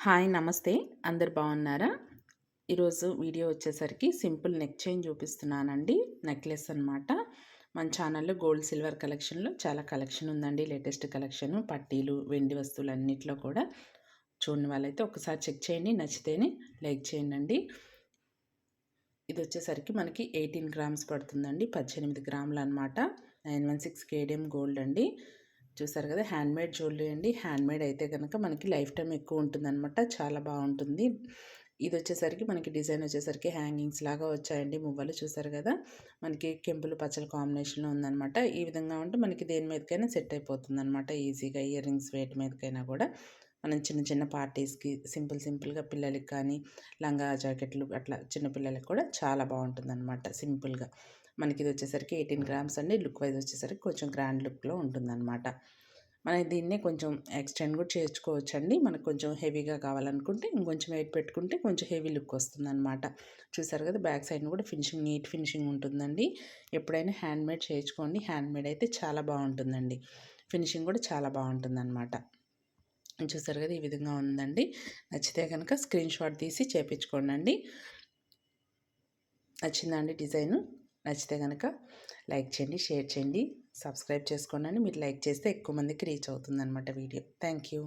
Hi నమస్తే. అందరు బాగున్నారా? ఈరోజు వీడియో వచ్చేసరికి సింపుల్ నెక్ చైన్ చూపిస్తున్నానండి. నెక్లెస్ అనమాట. మన ఛానల్లో గోల్డ్ సిల్వర్ కలెక్షన్లో చాలా కలెక్షన్ ఉందండి. లేటెస్ట్ కలెక్షన్ పట్టీలు వెండి వస్తువులు అన్నిట్లో కూడా చూడని వాళ్ళైతే ఒకసారి చెక్ చేయండి. నచ్చితేనే లైక్ చేయండి. ఇది వచ్చేసరికి మనకి 18 గ్రామ్స్ పడుతుందండి. 18 గ్రాములు అనమాట. 916 కేడిఎం గోల్డ్ అండి. చూసారు కదా, హ్యాండ్మేడ్ జ్యువెలరీ అండి. హ్యాండ్మేడ్ అయితే కనుక మనకి లైఫ్ టైం ఎక్కువ ఉంటుందన్నమాట. చాలా బాగుంటుంది. ఇది వచ్చేసరికి మనకి డిజైన్ వచ్చేసరికి హ్యాంగింగ్స్ లాగా వచ్చాయండి. మువ్వలు చూసారు కదా, మనకి కెంపులు పచ్చల కాంబినేషన్లో ఉందన్నమాట. ఈ విధంగా ఉంటే మనకి దేని మీదకైనా సెట్ అయిపోతుంది అనమాట. ఈజీగా ఇయర్ రింగ్స్ వేటి మీదకైనా కూడా మనం చిన్న చిన్న పార్టీస్కి సింపుల్గా పిల్లలకి కానీ లంగా జాకెట్లు అట్లా చిన్నపిల్లలకి కూడా చాలా బాగుంటుందన్నమాట. సింపుల్గా మనకి ఇది వచ్చేసరికి 18 గ్రామ్స్ అండి. లుక్ వైజ్ వచ్చేసరికి కొంచెం గ్రాండ్ లుక్లో ఉంటుందన్నమాట. మనం దీన్నే కొంచెం ఎక్స్టెండ్ కూడా చేసుకోవచ్చండి. మనకు కొంచెం హెవీగా కావాలనుకుంటే ఇంకొంచెం వెయిట్ పెట్టుకుంటే కొంచెం హెవీ లుక్ వస్తుందన్నమాట. చూసారు కదా, బ్యాక్ సైడ్ కూడా ఫినిషింగ్ నీట్ ఫినిషింగ్ ఉంటుందండి. ఎప్పుడైనా హ్యాండ్మేడ్ చేయించుకోండి. హ్యాండ్మేడ్ అయితే చాలా బాగుంటుందండి. ఫినిషింగ్ కూడా చాలా బాగుంటుందన్నమాట. చూసారు కదా, ఈ విధంగా ఉందండి. నచ్చితే కనుక స్క్రీన్ షాట్ తీసి చేయించుకోండి. నచ్చిందండి డిజైను? నచ్చితే కనుక లైక్ చేయండి, షేర్ చేయండి, సబ్స్క్రైబ్ చేసుకోండి. మీరు లైక్ చేస్తే ఎక్కువ మందికి రీచ్ అవుతుందన్నమాట వీడియో. Thank you.